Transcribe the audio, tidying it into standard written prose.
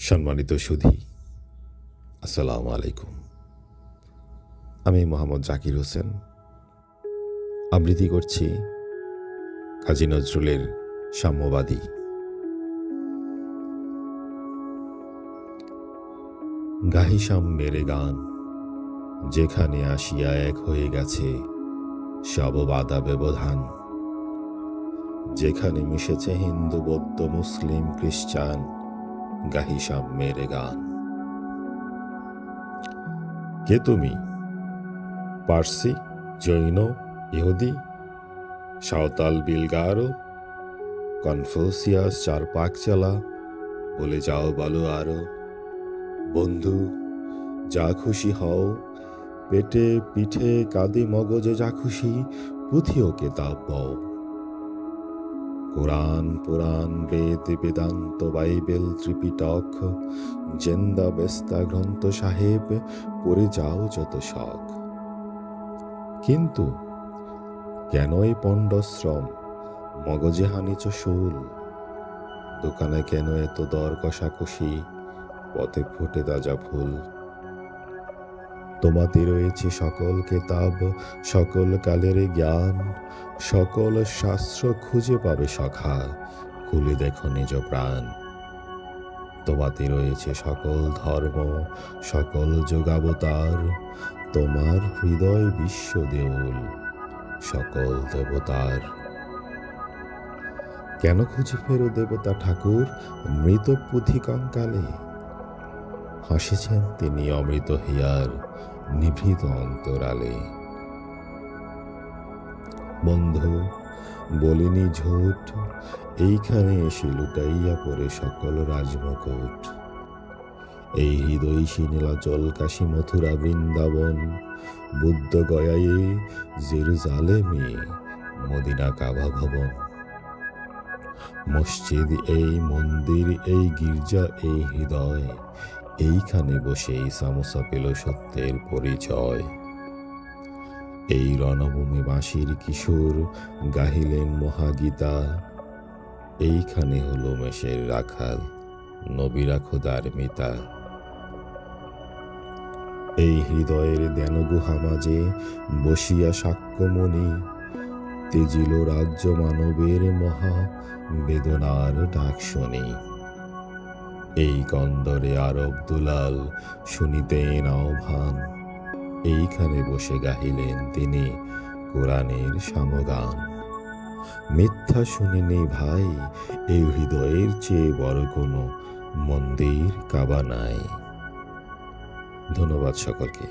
সম্মানিত সুধী, আসসালামু আলাইকুম। আমি মোহাম্মদ জাকির হোসেন আবৃত্তি করছি কাজী নজরুলের সাম্যবাদী। গাহি সাম্যের গান, যেখানে আসিয়া এক হয়ে গেছে সব বাধা ব্যবধান, যেখানে মিশেছে হিন্দু বৌদ্ধ মুসলিম খ্রিস্টান, গাহি সাম্যের গান। কে তুমি? পার্সি, জৈন, ইহুদি, সাঁওতাল, বিলগারো, কনফুসিয়াস, চার পাক চালা, বলে যাও বলো আরো। বন্ধু, যা খুশি হও, পেটে পিঠে কাঁদে মগজে যা খুশি, পুঁথিও কেতাব বও। কোরআন, পুরাণ, বেদ, বেদান্ত, বাইবেল, ত্রিপিটক, জেন্দা বেস্তা গ্রন্থ সাহেব, পড়ে যাও যত শখ। কিন্তু কেন এই পণ্ডশ্রম, মগজে হানিচ শুল? দোকানে কেন এত দর কষাকষি, পথে ফুটে তাজা ফুল? তোমাতে রয়েছে সকল কেতাব, সকল কালের জ্ঞান, সকল শাস্ত্র খুঁজে পাবে সখা, খুলে দেখো নিজ প্রাণ। তোমাতে রয়েছে সকল ধর্ম, সকল যোগাবতার, তোমার হৃদয় বিশ্ব দেউল, সকল দেবতার। কেন খুঁজে ফেরো দেবতা ঠাকুর মৃত পুঁথি কঙ্কালে? হাসিছেন তিনি অমৃত হিয়ার নিভৃত অন্তরালে। বন্ধু, বলিনি ঝুট, এইখানে এসে লুটাইয়া পড়ে সকল রাজমুকুট। এই হৃদয়ী নীলাচল, কাশী, মথুরা, বৃন্দাবন, বুদ্ধ গয়ায়ে, জেরুজালেমে, মদিনা কাবা ভবন। মসজিদ এই, মন্দির এই, গির্জা এই, হৃদয়, এইখানে বসে সামোসা পেল সত্যের পরিচয়। এই রণভূমি বাঁশির কিশোর গাহিলেন মহাগীতা, এইখানে হলো মেষের রাখাল নবীরা খোদার মিতা। এই হৃদয়ের দেনগুহা মাঝে বসিয়া সাক্ষ্যমণি, তেজিল রাজ্য মানবের মহা বেদনার ডাক শুনি। এই কন্দরে আরব দুলাল শুনিতেন আহ্বান, এইখানে বসে গাহিলেন তিনি কোরআনের সামগান। মিথ্যা শুনিনি ভাই, এই হৃদয়ের চেয়ে বড় কোনো মন্দির কাবা নাই। ধন্যবাদ সকলকে।